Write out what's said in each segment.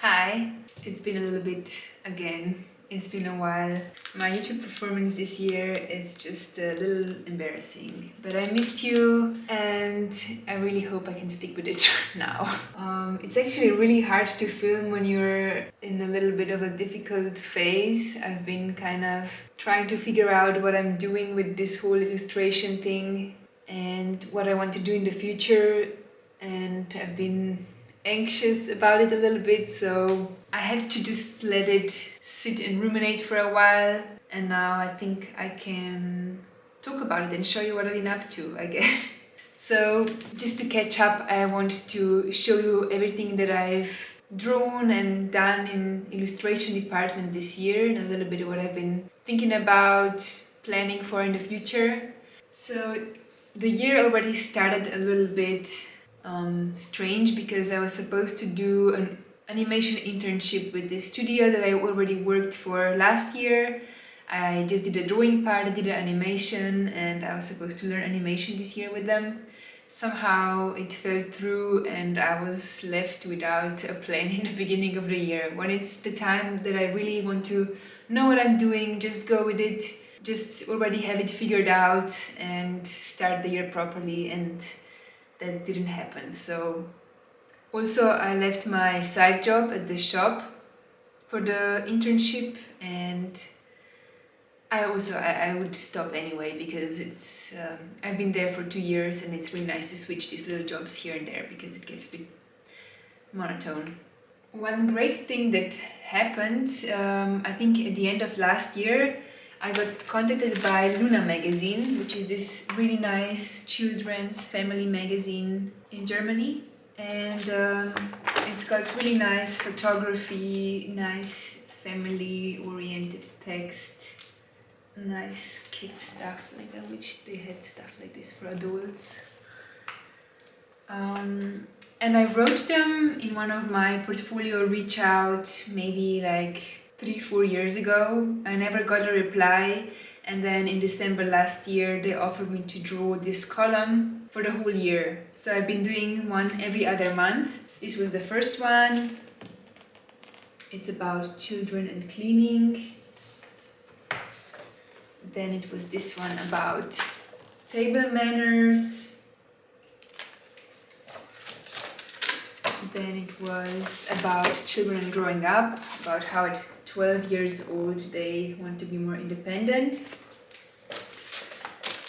Hi, it's been a little bit again. It's been a while. My YouTube performance this year is just a little embarrassing, but I missed you and I really hope I can stick with it now. It's actually really hard to film when you're in a little bit of a difficult phase. I've been kind of trying to figure out what I'm doing with this whole illustration thing and what I want to do in the future, and I've been anxious about it a little bit, so I had to just let it sit and ruminate for a while, and now I think I can talk about it and show you what I've been up to, I guess. So just to catch up, I want to show you everything that I've drawn and done in illustration department this year, and a little bit of what I've been thinking about, planning for in the future. So the year already started a little bit strange because I was supposed to do an animation internship with this studio that I already worked for last year. I just did the drawing part, I did the animation, and I was supposed to learn animation this year with them. Somehow it fell through and I was left without a plan in the beginning of the year. When it's the time that I really want to know what I'm doing, just go with it, just already have it figured out and start the year properly, and that didn't happen. So also I left my side job at the shop for the internship, and I would stop anyway because it's I've been there for 2 years and it's really nice to switch these little jobs here and there because it gets a bit monotone. One great thing that happened, I think at the end of last year, I got contacted by Luna magazine, which is this really nice children's family magazine in Germany. And it's got really nice photography, nice family-oriented text, nice kid stuff. Like I wish they had stuff like this for adults. And I wrote them in one of my portfolio reach out maybe like 3-4 years ago. I never got a reply, and then in December last year they offered me to draw this column for the whole year. So I've been doing one every other month. This was the first one. It's about children and cleaning. Then it was this one about table manners. Then it was about children growing up, about how at 12 years old they want to be more independent.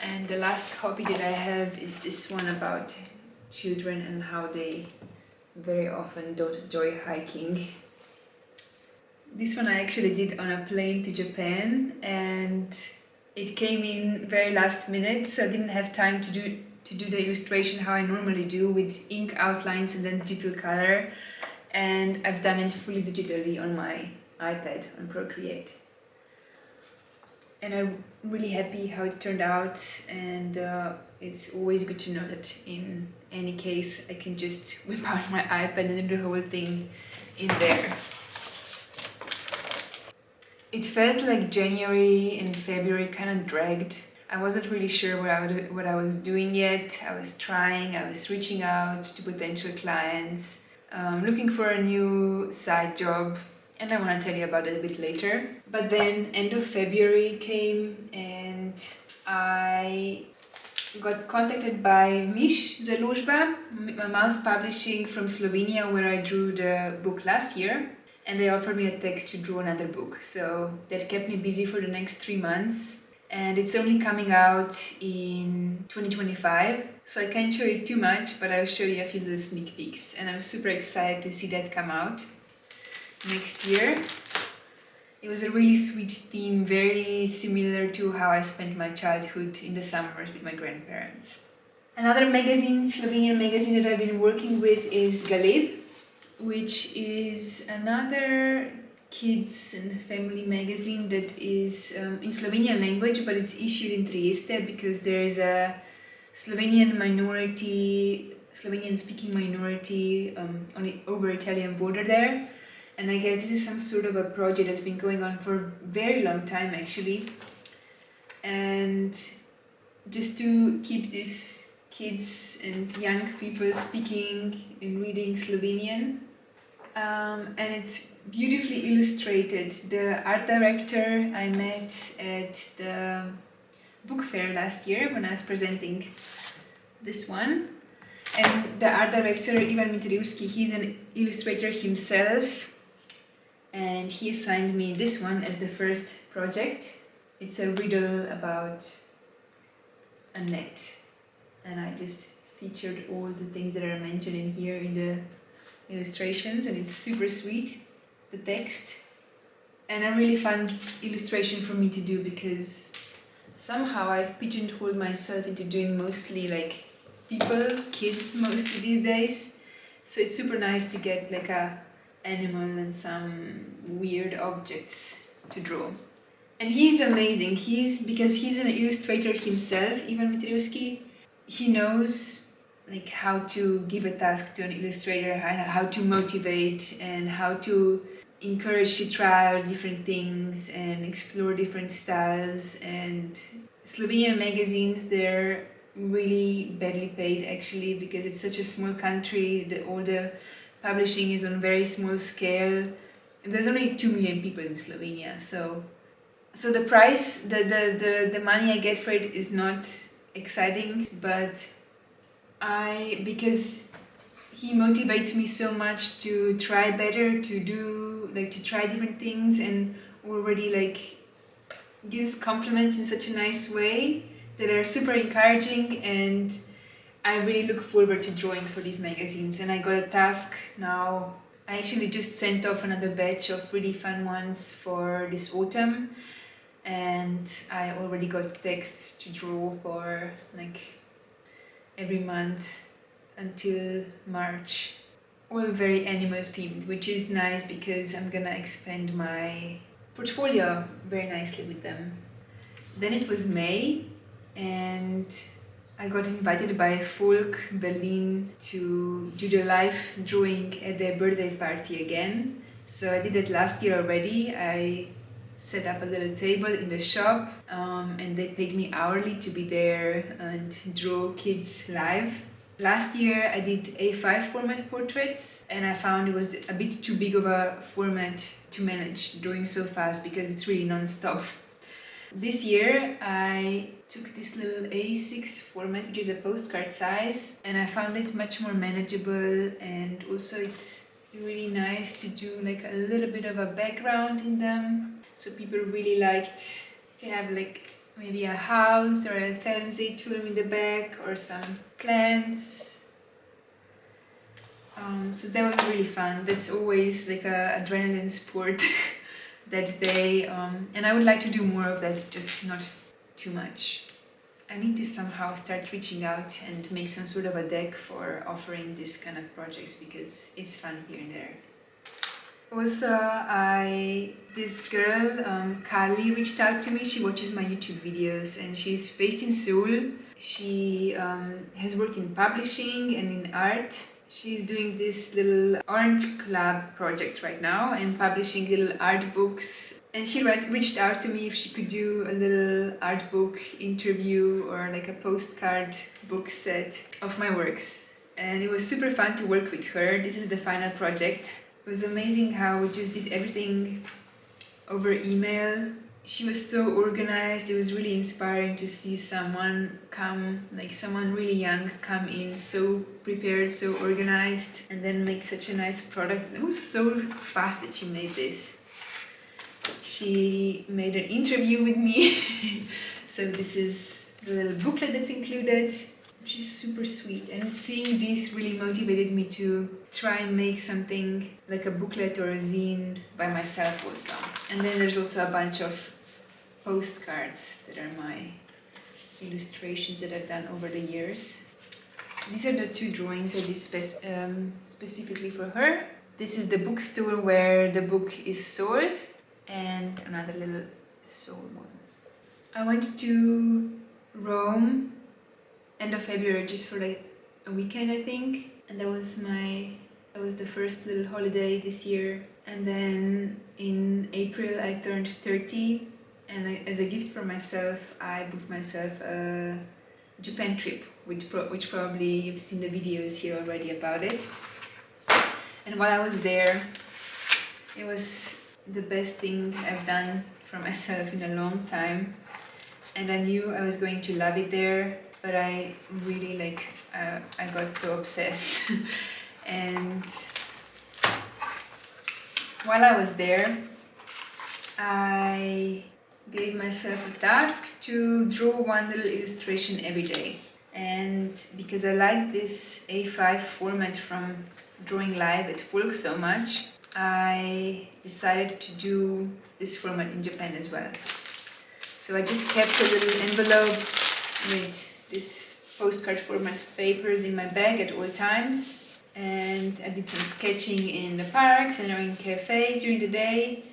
And the last copy that I have is this one about children and how they very often don't enjoy hiking. This one I actually did on a plane to Japan, and it came in very last minute, so I didn't have time to do the illustration how I normally do with ink outlines and then digital color, and I've done it fully digitally on my iPad on Procreate. And I'm really happy how it turned out, and it's always good to know that in any case I can just whip out my iPad and do the whole thing in there. It felt like January and February kind of dragged. I wasn't really sure what I was doing yet. I was trying, I was reaching out to potential clients, looking for a new side job, and I want to tell you about it a bit later. But then end of February came and I got contacted by Mish Zalužba, Mouse Publishing from Slovenia, where I drew the book last year. And they offered me a text to draw another book. So that kept me busy for the next 3 months. And it's only coming out in 2025, so I can't show you too much, but I'll show you a few little sneak peeks. And I'm super excited to see that come out next year. It was a really sweet theme, very similar to how I spent my childhood in the summers with my grandparents. Another magazine, Slovenian magazine that I've been working with is Galev, which is another kids and family magazine that is in Slovenian language, but it's issued in Trieste because there is a Slovenian speaking minority on the over Italian border there. And I guess this is some sort of a project that's been going on for a very long time actually. And just to keep these kids and young people speaking and reading Slovenian. and it's beautifully illustrated. The art director I met at the book fair last year when I was presenting this one. And the art director, Ivan Mitriuski, he's an illustrator himself, and he assigned me this one as the first project. It's a riddle about a net, and I just featured all the things that are mentioned in here in the illustrations, and it's super sweet, the text, and a really fun illustration for me to do because somehow I've pigeonholed myself into doing mostly like people, kids mostly these days, so it's super nice to get like a animal and some weird objects to draw. And he's amazing. Because he's an illustrator himself, Ivan Mitriuski, he knows like how to give a task to an illustrator, how to motivate and how to encourage to try out different things and explore different styles. And Slovenian magazines, they're really badly paid actually, because it's such a small country, all the publishing is on very small scale. And there's only 2 million people in Slovenia, so the price, the money I get for it is not exciting, but because he motivates me so much to try better, to try different things, and already like gives compliments in such a nice way that are super encouraging, and I really look forward to drawing for these magazines. And I got a task now. I actually just sent off another batch of really fun ones for this autumn, and I already got texts to draw for like every month until March, all very animal themed, which is nice because I'm gonna expand my portfolio very nicely with them. Then it was May, and I got invited by Folk Berlin to do the live drawing at their birthday party again. So I did it last year already. I set up a little table in the shop, and they paid me hourly to be there and draw kids live. Last year I did A5 format portraits, and I found it was a bit too big of a format to manage drawing so fast because it's really non-stop. This year I took this little A6 format, which is a postcard size, and I found it much more manageable, and also it's really nice to do like a little bit of a background in them. So people really liked to have like maybe a house or a Fernsehturm in the back or some plants. So that was really fun. That's always like a adrenaline sport that day, and I would like to do more of that, just not too much. I need to somehow start reaching out and make some sort of a deck for offering this kind of projects because it's fun here and there. Also, this girl, Carly, reached out to me. She watches my YouTube videos and she's based in Seoul. She has worked in publishing and in art. She's doing this little Orange Club project right now and publishing little art books. And she reached out to me if she could do a little art book interview or like a postcard book set of my works. And it was super fun to work with her. This is the final project. It was amazing how we just did everything over email. She was so organized. It was really inspiring to see someone come, like someone really young, come in so prepared, so organized, and then make such a nice product. It was so fast that she made this. She made an interview with me. So this is the little booklet that's included, which is super sweet. And seeing this really motivated me to try and make something like a booklet or a zine by myself also. And then there's also a bunch of postcards that are my illustrations that I've done over the years. These are the two drawings I did specifically for her. This is the bookstore where the book is sold, and another little sold one. I went to Rome end of February just for like a weekend, I think, and that was the first little holiday this year. And then in April I turned 30, and as a gift for myself I booked myself a Japan trip, which probably you've seen the videos here already about it. And while I was there, it was the best thing I've done for myself in a long time. And I knew I was going to love it there, but I really I got so obsessed. And while I was there, I gave myself a task to draw one little illustration every day. And because I like this A5 format from drawing live at Folk so much, I decided to do this format in Japan as well. So I just kept a little envelope with this postcard format papers in my bag at all times. And I did some sketching in the parks and in cafes during the day.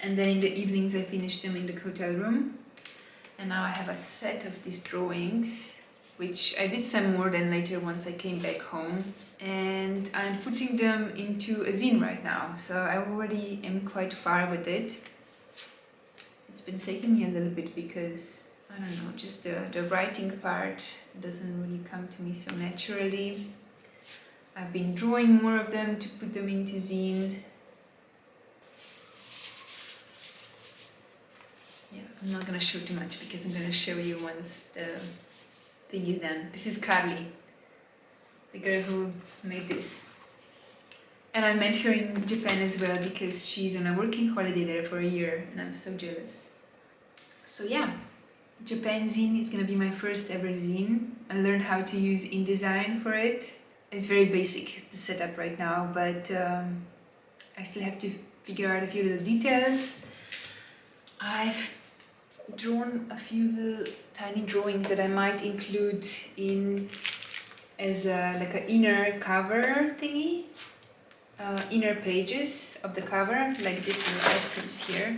And then in the evenings I finished them in the hotel room. And now I have a set of these drawings, which I did some more than later once I came back home. And I'm putting them into a zine right now. So I already am quite far with it. It's been taking me a little bit because, I don't know, just the writing part doesn't really come to me so naturally. I've been drawing more of them to put them into zine. Yeah, I'm not gonna show too much because I'm gonna show you once the thing is done. This is Carly, the girl who made this. And I met her in Japan as well because she's on a working holiday there for a year and I'm so jealous. So yeah, Japan zine is gonna be my first ever zine. I learned how to use InDesign for it. It's very basic, the setup right now, but I still have to figure out a few little details. I've drawn a few little tiny drawings that I might include in as like an inner cover thingy. Inner pages of the cover, like this little ice creams here.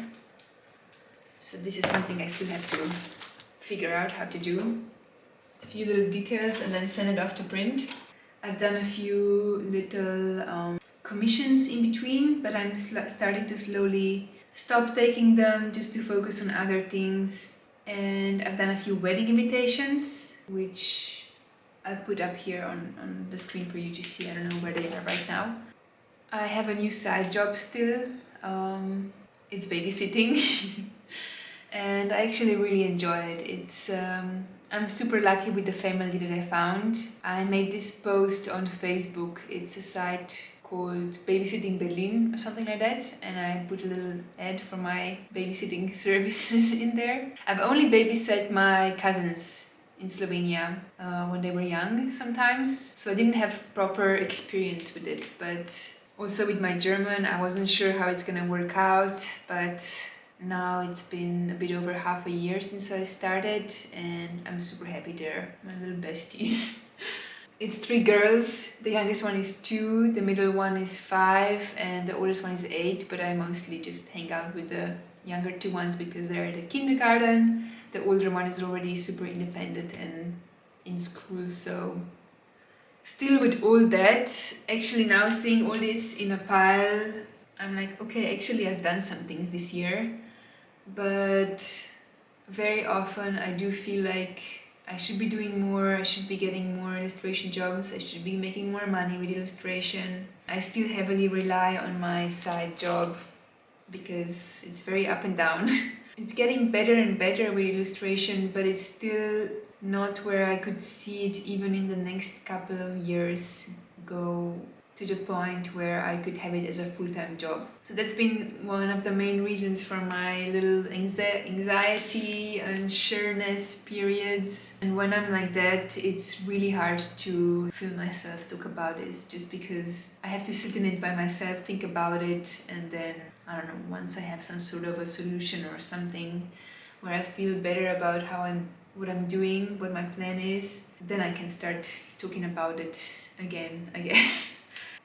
So this is something I still have to figure out how to do. A few little details and then send it off to print. I've done a few little commissions in between, but I'm starting to slowly stop taking them just to focus on other things. And I've done a few wedding invitations, which I'll put up here on the screen for you to see. I don't know where they are right now. I have a new side job still. It's babysitting. And I actually really enjoy it. It's I'm super lucky with the family that I found. I made this post on Facebook. It's a site called Babysitting Berlin or something like that, and I put a little ad for my babysitting services in there. I've only babysat my cousins in Slovenia when they were young sometimes, so I didn't have proper experience with it, but also with my German I wasn't sure how it's gonna work out, but now it's been a bit over half a year since I started and I'm super happy there, my little besties. It's 3 girls, the youngest one is 2, the middle one is 5 and the oldest one is 8, but I mostly just hang out with the younger 2 ones because they're at the kindergarten. The older one is already super independent and in school, so still with all that, actually now seeing all this in a pile, I'm like, okay, actually I've done some things this year, but very often I do feel like I should be doing more, I should be getting more illustration jobs, I should be making more money with illustration. I still heavily rely on my side job because it's very up and down. It's getting better and better with illustration, but it's still not where I could see it even in the next couple of years go to the point where I could have it as a full-time job. So that's been one of the main reasons for my little anxiety and sureness periods. And when I'm like that, it's really hard to feel myself talk about this, just because I have to sit in it by myself, think about it, and then, I don't know, once I have some sort of a solution or something where I feel better about what I'm doing, what my plan is, then I can start talking about it again, I guess.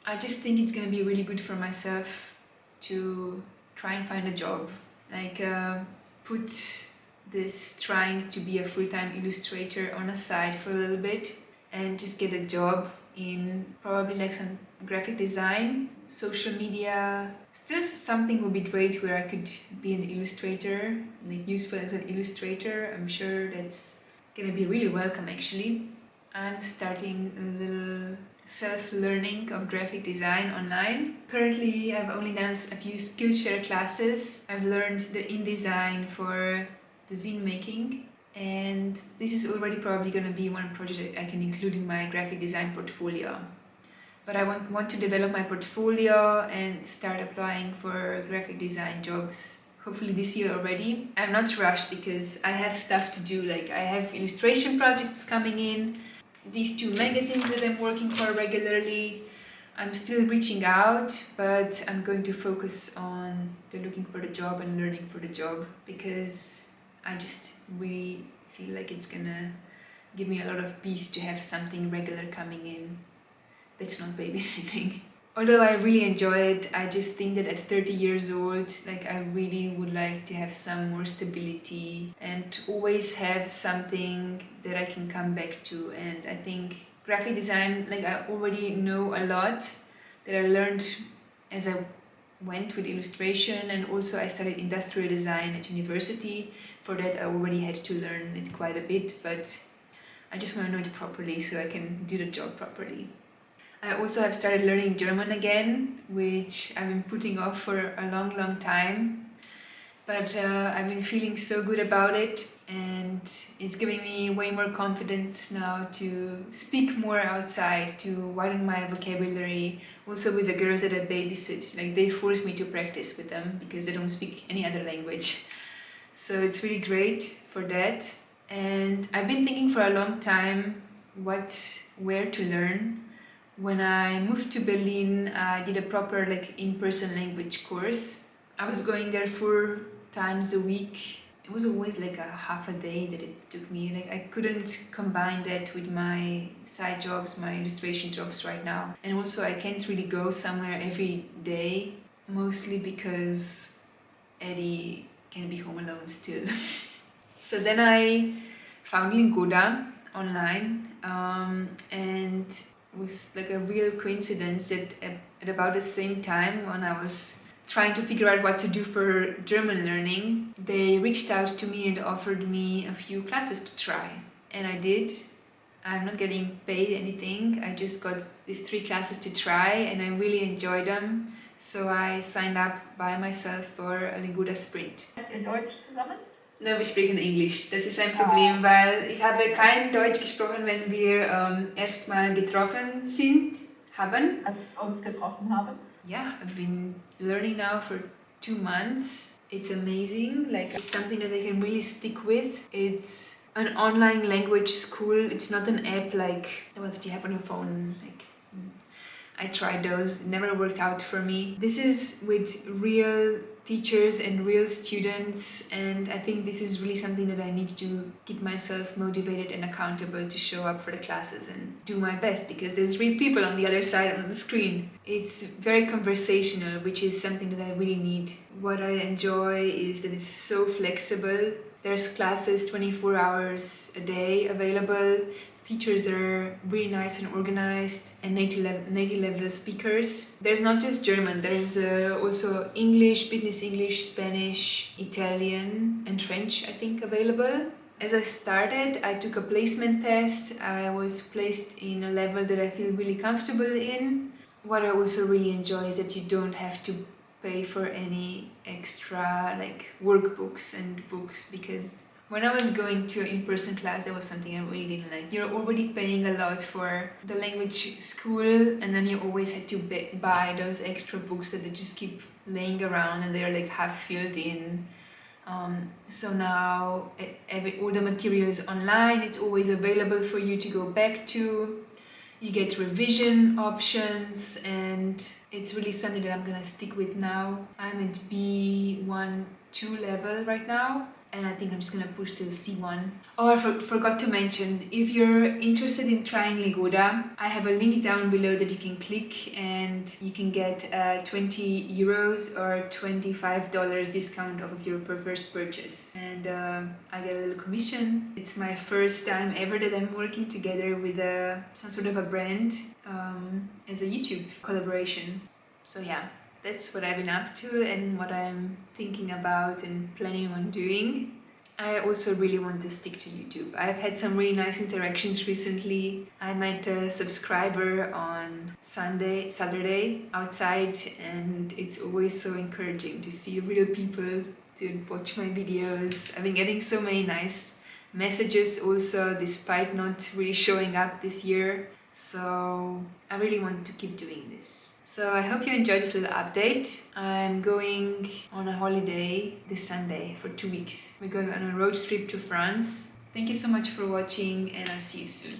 I just think it's gonna be really good for myself to try and find a job. Like, put this trying to be a full-time illustrator on a side for a little bit and just get a job in probably like some graphic design, social media. Still something would be great where I could be an illustrator, like useful as an illustrator. I'm sure that's gonna be really welcome actually. I'm starting a little self-learning of graphic design online. Currently, I've only done a few Skillshare classes. I've learned the InDesign for the zine making, and this is already probably going to be one project I can include in my graphic design portfolio. But I want to develop my portfolio and start applying for graphic design jobs. Hopefully this year already. I'm not rushed because I have stuff to do, like I have illustration projects coming in, these 2 magazines that I'm working for regularly. I'm still reaching out, but I'm going to focus on the looking for the job and learning for the job, because I just really feel like it's gonna give me a lot of peace to have something regular coming in that's not babysitting. Although I really enjoy it, I just think that at 30 years old, like I really would like to have some more stability and always have something that I can come back to. And I think graphic design, like I already know a lot that I learned as I went with illustration, and also I studied industrial design at university. For that I already had to learn it quite a bit, but I just want to know it properly so I can do the job properly. I also have started learning German again, which I've been putting off for a long time. But I've been feeling so good about it, and it's giving me way more confidence now to speak more outside, to widen my vocabulary. Also with the girls that I babysit, like they force me to practice with them because they don't speak any other language. So it's really great for that. And I've been thinking for a long time where to learn. When I moved to Berlin, I did a proper in-person language course. I was going there 4 times a week. It was always like a half a day that it took me. Like I couldn't combine that with my side jobs, my illustration jobs right now. And also I can't really go somewhere every day, mostly because Eddie can be home alone still. So then I found Lingoda online, and it was like a real coincidence that at about the same time when I was trying to figure out what to do for German learning, they reached out to me and offered me a few classes to try. And I did. I'm not getting paid anything. I just got these 3 classes to try and I really enjoyed them. So I signed up by myself for a Lingoda Sprint. In Deutsch zusammen? No, wir sprechen Englisch. Das ist ein Problem, weil ich habe kein Deutsch gesprochen, wenn wir erstmal getroffen haben. Als wir uns getroffen haben? Yeah, I've been learning now for 2 months. It's amazing. Like it's something that I can really stick with. It's an online language school. It's not an app like the ones that you have on your phone. Like I tried those, it never worked out for me. This is with real teachers and real students, and I think this is really something that I need to keep myself motivated and accountable to show up for the classes and do my best, because there's real people on the other side of the screen. It's very conversational, which is something that I really need. What I enjoy is that it's so flexible. There's classes 24 hours a day available. Teachers are really nice and organized, and native level speakers. There's not just German, there's also English, business English, Spanish, Italian and French, I think, available. As I started, I took a placement test. I was placed in a level that I feel really comfortable in. What I also really enjoy is that you don't have to pay for any extra workbooks and books, because when I was going to an in-person class, that was something I really didn't like. You're already paying a lot for the language school, and then you always had to buy those extra books that they just keep laying around and they're half filled in. So now all the material is online, it's always available for you to go back to. You get revision options, and it's really something that I'm gonna stick with now. I'm at B1-2 level right now, and I think I'm just gonna push till C1. Oh, I forgot to mention, if you're interested in trying Lingoda, I have a link down below that you can click and you can get 20 euros or $25 discount off of your first purchase. And I get a little commission. It's my first time ever that I'm working together with some sort of a brand as a YouTube collaboration. So yeah. That's what I've been up to and what I'm thinking about and planning on doing. I also really want to stick to YouTube. I've had some really nice interactions recently. I met a subscriber on Saturday outside, and it's always so encouraging to see real people to watch my videos. I've been getting so many nice messages also, despite not really showing up this year. So I really want to keep doing this. So I hope you enjoyed this little update. I'm going on a holiday this Sunday for 2 weeks. We're going on a road trip to France. Thank you so much for watching, and I'll see you soon.